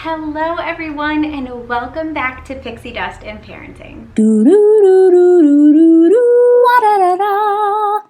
Hello everyone and welcome back to Pixie Dust and Parenting.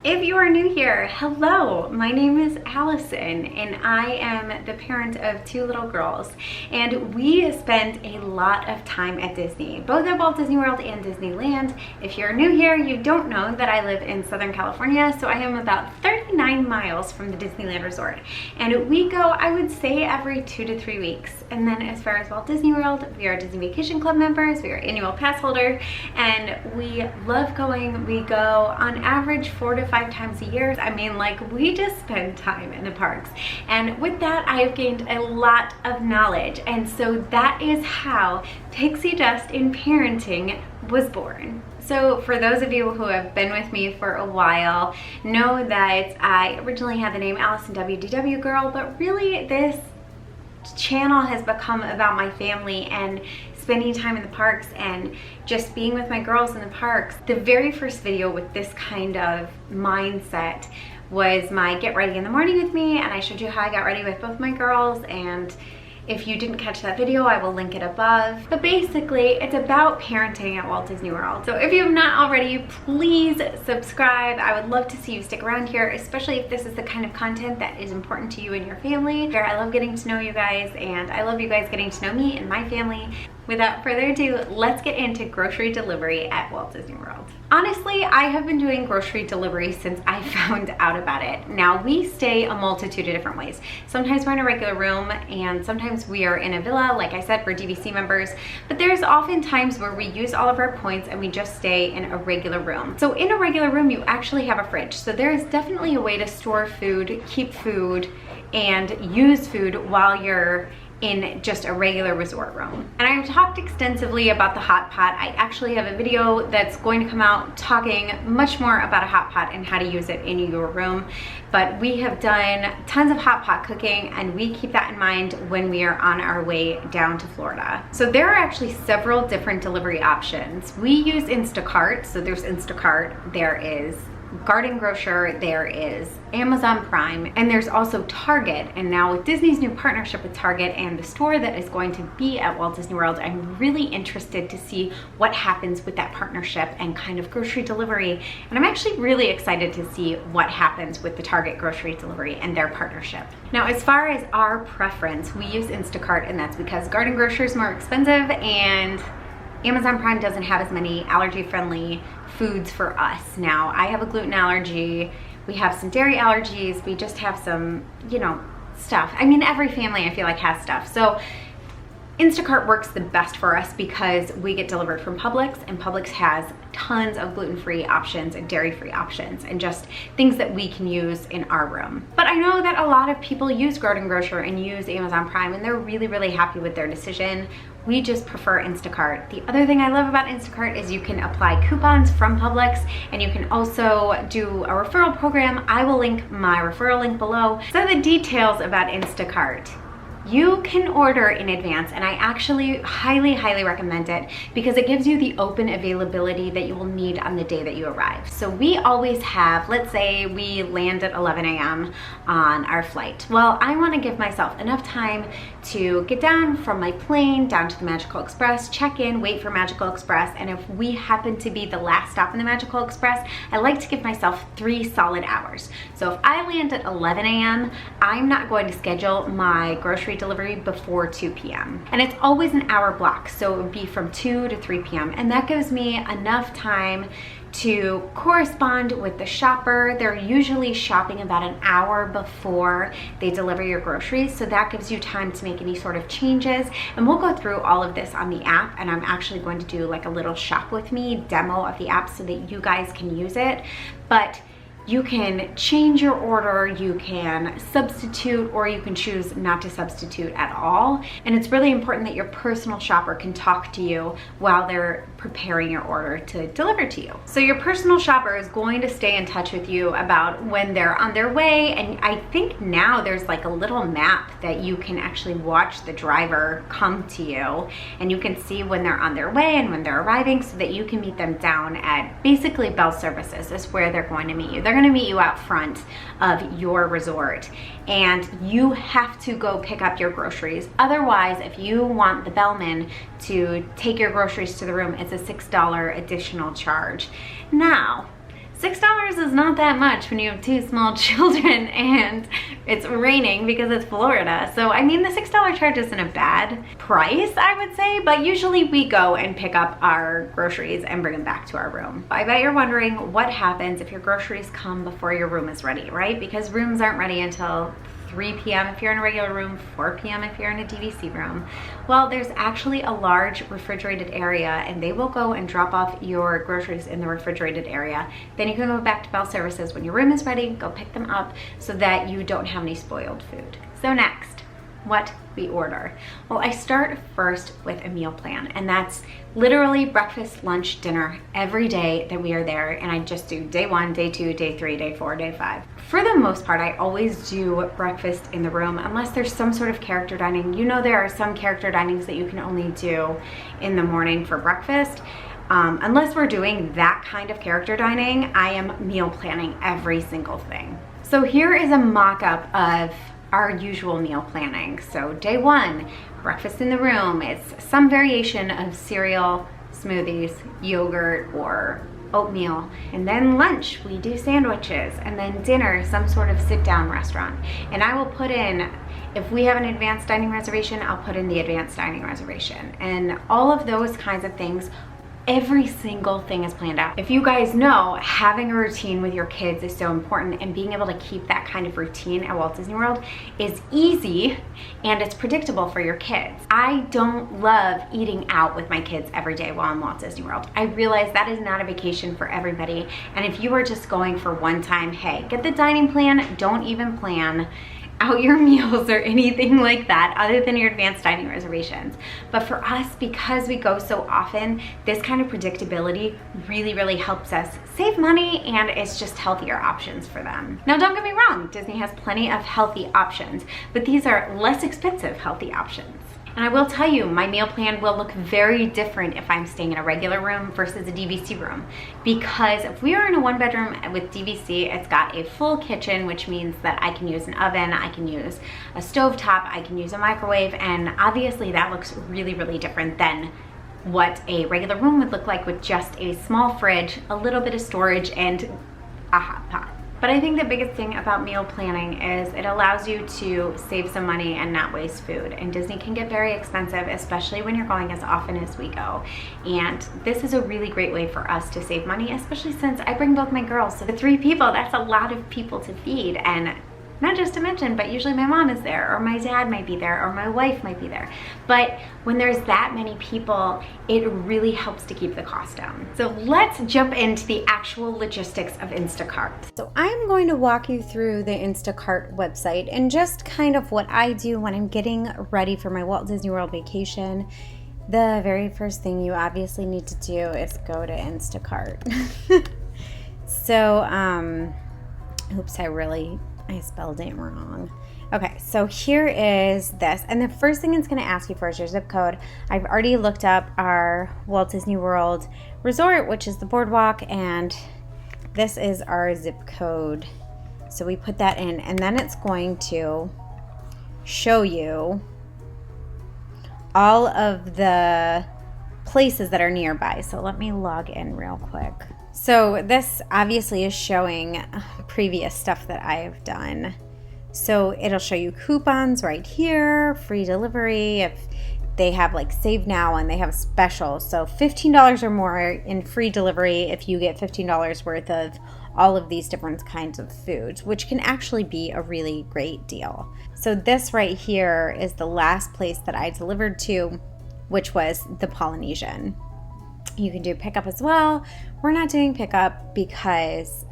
If you are new here, hello, my name is Allison and I am the parent of two little girls, and we spent a lot of time at Disney, both at Walt Disney World and Disneyland. If you're new here, you don't know that I live in Southern California, so I am about 39 miles from the Disneyland Resort, and we go, I would say, every 2 to 3 weeks. And then as far as Walt Disney World, we are Disney Vacation Club members, we are annual pass holder, and we love going. We go on average 4 to 5 times a year. I mean, like, we just spend time in the parks, and with that I have gained a lot of knowledge, and so that is how Pixie Dust in Parenting was born. So for those of you who have been with me for a while know that I originally had the name Allison Wdwgirl, but really this channel has become about my family and spending time in the parks and just being with my girls in the parks. The very first video with this kind of mindset was my Get Ready in the Morning with me, and I showed you how I got ready with both my girls, and if you didn't catch that video, I will link it above. But basically, it's about parenting at Walt Disney World. So if you have not already, please subscribe. I would love to see you stick around here, especially if this is the kind of content that is important to you and your family. I love getting to know you guys, and I love you guys getting to know me and my family. Without further ado, let's get into grocery delivery at Walt Disney World. Honestly, I have been doing grocery delivery since I found out about it. Now, we stay a multitude of different ways. Sometimes we're in a regular room, and sometimes we are in a villa. Like I said, we're DVC members, but there's often times where we use all of our points and we just stay in a regular room. So in a regular room, you actually have a fridge. So there is definitely a way to store food, keep food, and use food while you're in just a regular resort room. And I've talked extensively about the hot pot. I actually have a video that's going to come out talking much more about a hot pot and how to use it in your room. But we have done tons of hot pot cooking, and we keep that in mind when we are on our way down to Florida. So there are actually several different delivery options. We use Instacart, so there's Instacart, there is Garden Grocer, there is Amazon Prime, and there's also Target. And now with Disney's new partnership with Target and the store that is going to be at Walt Disney World, I'm really interested to see what happens with that partnership and kind of grocery delivery. And I'm actually really excited to see what happens with the Target grocery delivery and their partnership. Now, as far as our preference, we use Instacart, and that's because Garden Grocer is more expensive and Amazon Prime doesn't have as many allergy-friendly foods for us. Now, I have a gluten allergy, we have some dairy allergies, we just have some, stuff. I mean, every family I feel like has stuff. So Instacart works the best for us because we get delivered from Publix, and Publix has tons of gluten-free options and dairy-free options and just things that we can use in our room. But I know that a lot of people use Garden Grocer and use Amazon Prime, and they're really, really happy with their decision. We just prefer Instacart. The other thing I love about Instacart is you can apply coupons from Publix, and you can also do a referral program. I will link my referral link below. So the details about Instacart. You can order in advance, and I actually highly, highly recommend it because it gives you the open availability that you will need on the day that you arrive. So we always have, let's say we land at 11 a.m. on our flight. Well, I want to give myself enough time to get down from my plane, down to the Magical Express, check in, wait for Magical Express, and if we happen to be the last stop in the Magical Express, I like to give myself 3 solid hours. So if I land at 11 a.m., I'm not going to schedule my grocery delivery before 2 p.m. And it's always an hour block, so it would be from 2 to 3 p.m. And that gives me enough time to correspond with the shopper. They're usually shopping about an hour before they deliver your groceries, so that gives you time to make any sort of changes. And we'll go through all of this on the app, and I'm actually going to do like a little shop with me demo of the app so that you guys can use it. But you can change your order, you can substitute, or you can choose not to substitute at all. And it's really important that your personal shopper can talk to you while they're preparing your order to deliver to you. So your personal shopper is going to stay in touch with you about when they're on their way, and I think now there's like a little map that you can actually watch the driver come to you, and you can see when they're on their way and when they're arriving, so that you can meet them down at basically Bell Services is where they're going to meet you. They're going to meet you out front of your resort, and you have to go pick up your groceries. Otherwise, if you want the bellman to take your groceries to the room, it's a $6 additional charge. Now, $6 is not that much when you have 2 small children and it's raining because it's Florida. So I mean, the $6 charge isn't a bad price, I would say, but usually we go and pick up our groceries and bring them back to our room. I bet you're wondering what happens if your groceries come before your room is ready, right? Because rooms aren't ready until 3 p.m. if you're in a regular room, 4 p.m. if you're in a DVC room. Well, there's actually a large refrigerated area, and they will go and drop off your groceries in the refrigerated area. Then you can go back to Bell Services when your room is ready, go pick them up so that you don't have any spoiled food. So next, what we order. Well, I start first with a meal plan, and that's literally breakfast, lunch, dinner every day that we are there, and I just do day 1, day 2, day 3, day 4, day 5. For the most part, I always do breakfast in the room unless there's some sort of character dining. You know, there are some character dinings that you can only do in the morning for breakfast. Unless we're doing that kind of character dining, I am meal planning every single thing. So here is a mock-up of our usual meal planning. So day 1, breakfast in the room. It's some variation of cereal, smoothies, yogurt, or oatmeal. And then lunch, we do sandwiches. And then dinner, some sort of sit-down restaurant. And I will put in, if we have an advanced dining reservation, I'll put in the advanced dining reservation. And all of those kinds of things, every single thing is planned out. If you guys know, having a routine with your kids is so important, and being able to keep that kind of routine at Walt Disney World is easy, and it's predictable for your kids. I don't love eating out with my kids every day while I'm Walt Disney World. I realize that is not a vacation for everybody, and if you are just going for one time, hey, get the dining plan, don't even plan out your meals or anything like that other than your advanced dining reservations. But for us, because we go so often, this kind of predictability really helps us save money, and it's just healthier options for them. Now, don't get me wrong, Disney has plenty of healthy options, but these are less expensive healthy options. And I will tell you, my meal plan will look very different if I'm staying in a regular room versus a DVC room. Because if we are in a 1-bedroom with DVC, it's got a full kitchen, which means that I can use an oven, I can use a stovetop, I can use a microwave, and obviously that looks really different than what a regular room would look like with just a small fridge, a little bit of storage, and a hot pot. But I think the biggest thing about meal planning is it allows you to save some money and not waste food. And Disney can get very expensive, especially when you're going as often as we go. And this is a really great way for us to save money, especially since I bring both my girls. So the 3 people, that's a lot of people to feed. And not just to mention, but usually my mom is there, or my dad might be there, or my wife might be there. But when there's that many people, it really helps to keep the cost down. So let's jump into the actual logistics of Instacart. So I'm going to walk you through the Instacart website and just kind of what I do when I'm getting ready for my Walt Disney World vacation. The very first thing you obviously need to do is go to Instacart. So, oops, I spelled it wrong. Okay, so here is this. And the first thing it's going to ask you for is your zip code. I've already looked up our Walt Disney World resort, which is the boardwalk, and this is our zip code. So we put that in, and then it's going to show you all of the places that are nearby. So let me log in real quick. So this obviously is showing previous stuff that I've done. So it'll show you coupons right here, free delivery, if they have like Save Now and they have specials. So $15 or more in free delivery if you get $15 worth of all of these different kinds of foods, which can actually be a really great deal. So this right here is the last place that I delivered to, which was the Polynesian. You can do pickup as well. We're not doing pickup because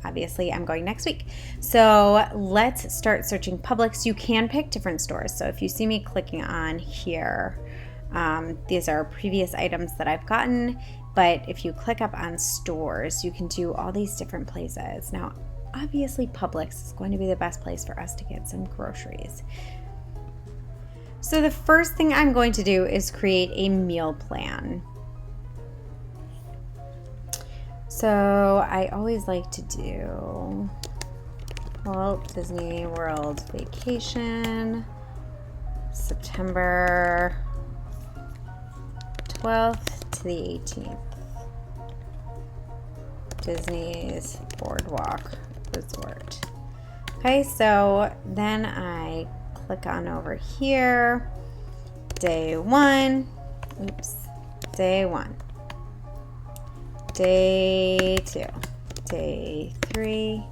obviously I'm going next week. So let's start searching Publix. You can pick different stores. So if you see me clicking on here, These are previous items that I've gotten, but if you click up on stores, you can do all these different places. Now, obviously Publix is going to be the best place for us to get some groceries. So the first thing I'm going to do is create a meal plan. So I always like to do Walt Disney World vacation, September 12th to the 18th. Disney's Boardwalk Resort. Okay, so then I click on over here. Day 1. Day 1. Day 2. Day 3.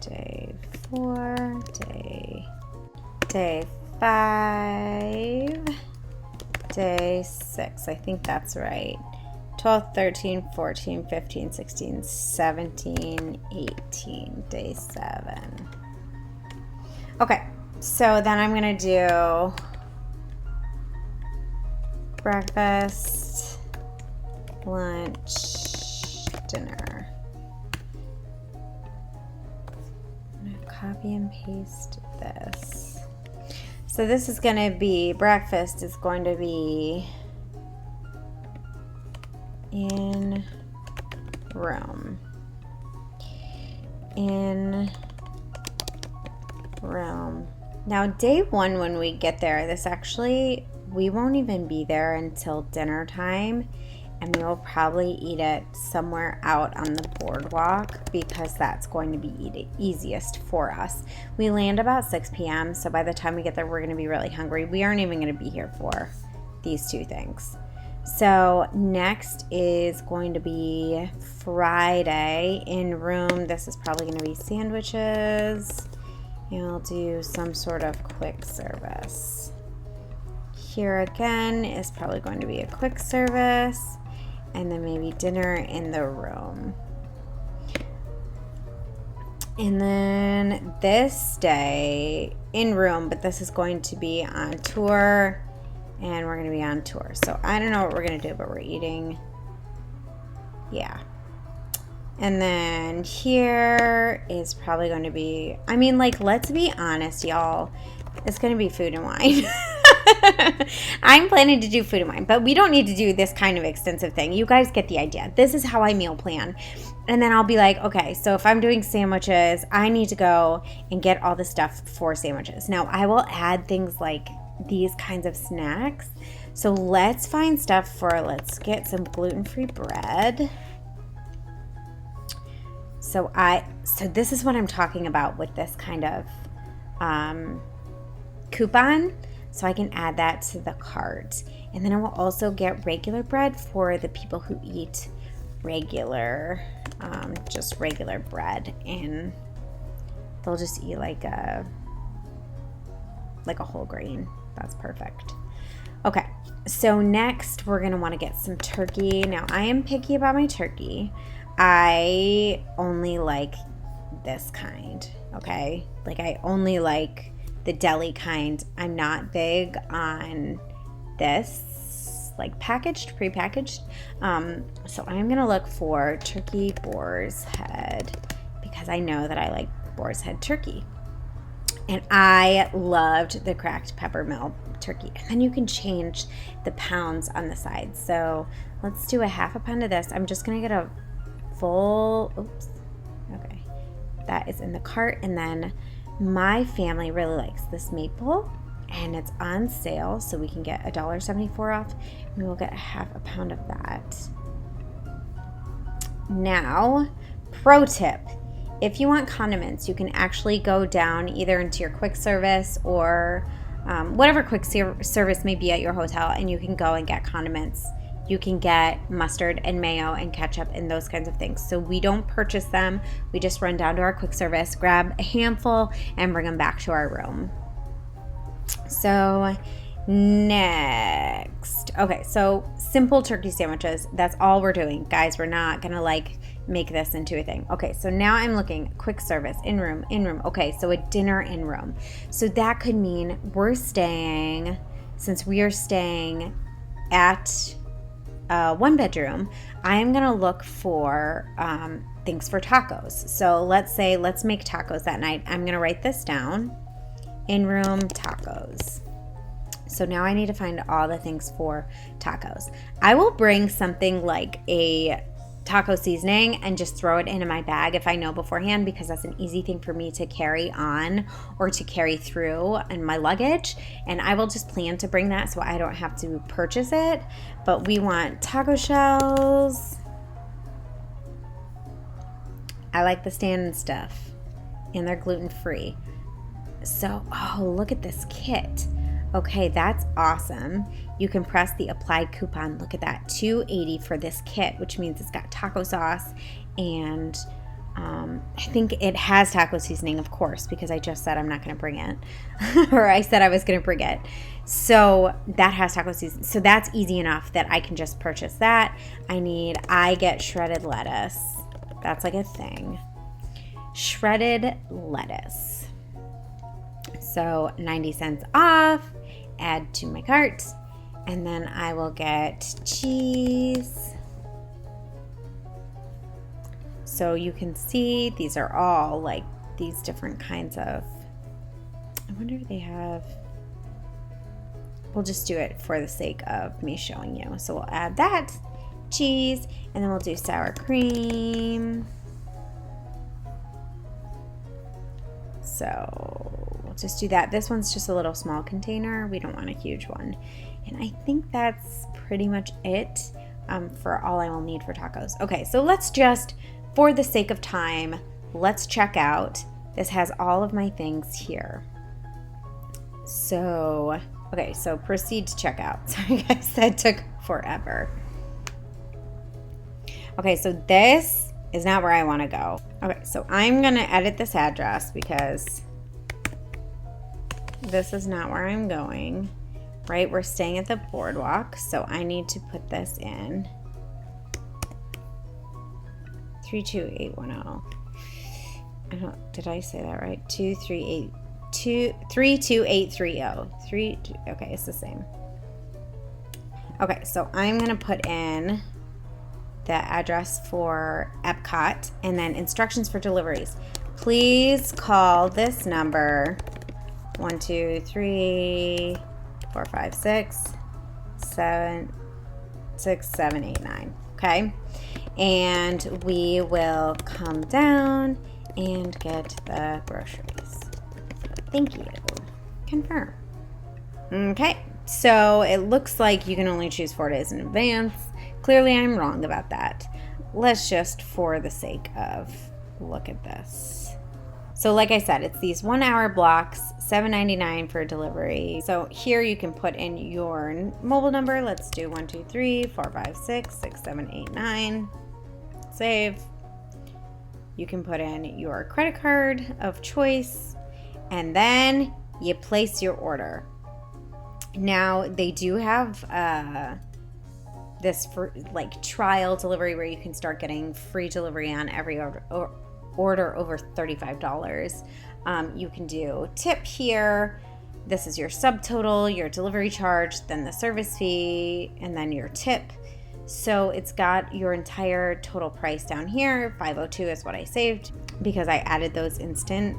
Day 4. Day 5. Day 6. I think that's right. 12, 13, 14, 15, 16, 17, 18. Day 7. Okay, so then I'm going to do breakfast, lunch, dinner. I'm going to copy and paste this. So this is going to be, breakfast is going to be in room. In room. Now day 1 when we get there, we won't even be there until dinner time, and we will probably eat it somewhere out on the boardwalk because that's going to be easiest for us. We land about 6 p.m. so by the time we get there we're going to be really hungry. We aren't even going to be here for these 2 things. So next is going to be Friday in room. This is probably going to be sandwiches. And I'll do some sort of quick service. Here again is probably going to be a quick service, and then maybe dinner in the room. And then this day in room, but this is going to be on tour, and we're going to be on tour. So I don't know what we're going to do, but we're eating. Yeah. And then here is probably going to be, let's be honest, y'all. It's going to be food and wine. I'm planning to do food and wine, but we don't need to do this kind of extensive thing. You guys get the idea. This is how I meal plan. And then I'll be like, okay, so if I'm doing sandwiches, I need to go and get all the stuff for sandwiches. Now, I will add things like these kinds of snacks. So let's find stuff let's get some gluten-free bread. So this is what I'm talking about with this kind of coupon. So I can add that to the cart. And then I will also get regular bread for the people who eat just regular bread. And they'll just eat like a whole grain. That's perfect. Okay, so next we're going to want to get some turkey. Now I am picky about my turkey. I only like this kind, okay? I only like the deli kind. I'm not big on this, prepackaged. So I'm going to look for turkey boar's head because I know that I like boar's head turkey. And I loved the cracked peppermill turkey. And then you can change the pounds on the side. So let's do a half a pound of this. I'm just going to get a full, okay, that is in the cart. And then my family really likes this maple, and it's on sale, so we can get $1.74 off, and we'll get a half a pound of that. Now, pro tip, if you want condiments, you can actually go down either into your quick service or whatever quick service may be at your hotel, and you can go and get condiments. You can get mustard and mayo and ketchup and those kinds of things. So we don't purchase them. We just run down to our quick service, grab a handful, and bring them back to our room. So next. Okay, so simple turkey sandwiches. That's all we're doing. Guys, we're not going to make this into a thing. Okay, so now I'm looking, quick service, in room. Okay, so a dinner in room. So that could mean since we are staying at one bedroom, I'm gonna look for things for tacos. So let's make tacos that night. I'm gonna write this down, in room tacos. So now I need to find all the things for tacos. I will bring something like a taco seasoning and just throw it into my bag if I know beforehand, because that's an easy thing for me to carry on or to carry through in my luggage. And I will just plan to bring that so I don't have to purchase it. But we want taco shells. I like the stand and stuff. And they're gluten-free. So, oh, look at this kit. Okay, that's awesome. You can press the apply coupon. Look at that, $2.80 for this kit, which means it's got taco sauce and I think it has taco seasoning, of course, because I just said I'm not going to bring it. Or I said I was going to bring it. So that has taco seasoning. So that's easy enough that I can just purchase that. I get shredded lettuce. That's like a thing. Shredded lettuce. So 90 cents off. Add to my cart, and then I will get cheese. So you can see these are all like these different kinds of, I wonder if they have, we'll just do it for the sake of me showing you. So we'll add that, cheese, and then we'll do sour cream. So we'll just do that. This one's just a little small container. We don't want a huge one. And I think that's pretty much it for all I will need for tacos. Okay, so let's just, for the sake of time, let's check out. This has all of my things here. So, okay, so proceed to checkout. Sorry guys, that took forever. Okay, so this is not where I want to go. Okay, so I'm going to edit this address because this is not where I'm going, right? We're staying at the boardwalk, so I need to put this in. 32810. Did I say that right? 32830. Okay, it's the same. Okay, so I'm going to put in the address for Epcot, and then instructions for deliveries. Please call this number 12345676789. Okay, and we will come down and get the groceries. Thank you. Confirm. Okay, so it looks like you can only choose 4 days in advance. Clearly I'm wrong about that. Let's just, for the sake of, look at this. So like I said, it's these 1 hour blocks, $7.99 for delivery. So here you can put in your mobile number. Let's do 12345666789. Save. You can put in your credit card of choice, and then you place your order. Now they do have this for like trial delivery where you can start getting free delivery on every order over $35. You can do tip here. This is your subtotal, your delivery charge, then the service fee, and then your tip. So it's got your entire total price down here. $502 is what I saved because I added those instant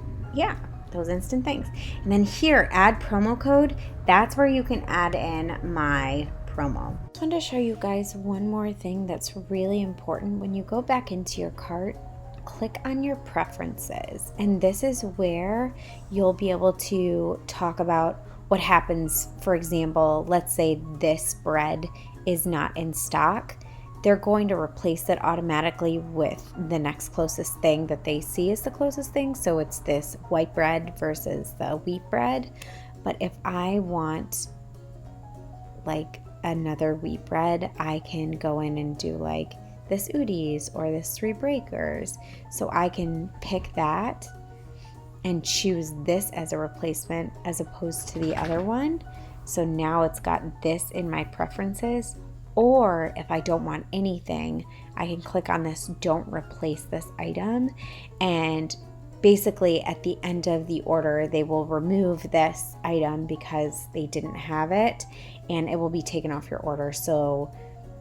things. And then here, add promo code. That's where you can add in my promo. I just wanted to show you guys one more thing that's really important. When you go back into your cart, click on your preferences, and this is where you'll be able to talk about what happens. For example, let's say this bread is not in stock. They're going to replace it automatically with the next closest thing that they see is the closest thing. So it's this white bread versus the wheat bread. But if I want like another wheat bread, I can go in and do like this Wd's or this Three Breakers. So I can pick that and choose this as a replacement as opposed to the other one. So now it's got this in my preferences. Or if I don't want anything, I can click on this don't replace this item, and basically at the end of the order, they will remove this item because they didn't have it, and it will be taken off your order. So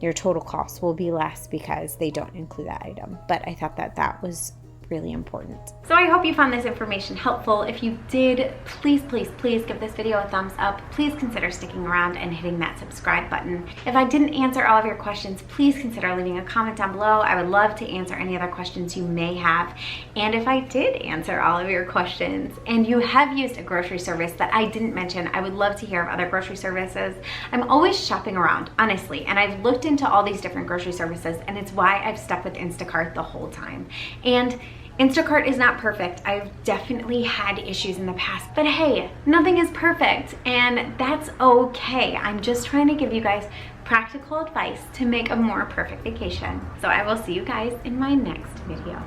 your total cost will be less because they don't include that item. But I thought that that was really important. So I hope you found this information helpful. If you did, please give this video a thumbs up. Please consider sticking around and hitting that subscribe button. If I didn't answer all of your questions, please consider leaving a comment down below. I would love to answer any other questions you may have. And if I did answer all of your questions and you have used a grocery service that I didn't mention, I would love to hear of other grocery services. I'm always shopping around, honestly, and I've looked into all these different grocery services, and it's why I've stuck with Instacart the whole time. And Instacart is not perfect. I've definitely had issues in the past, but hey, nothing is perfect, and that's okay. I'm just trying to give you guys practical advice to make a more perfect vacation. So I will see you guys in my next video.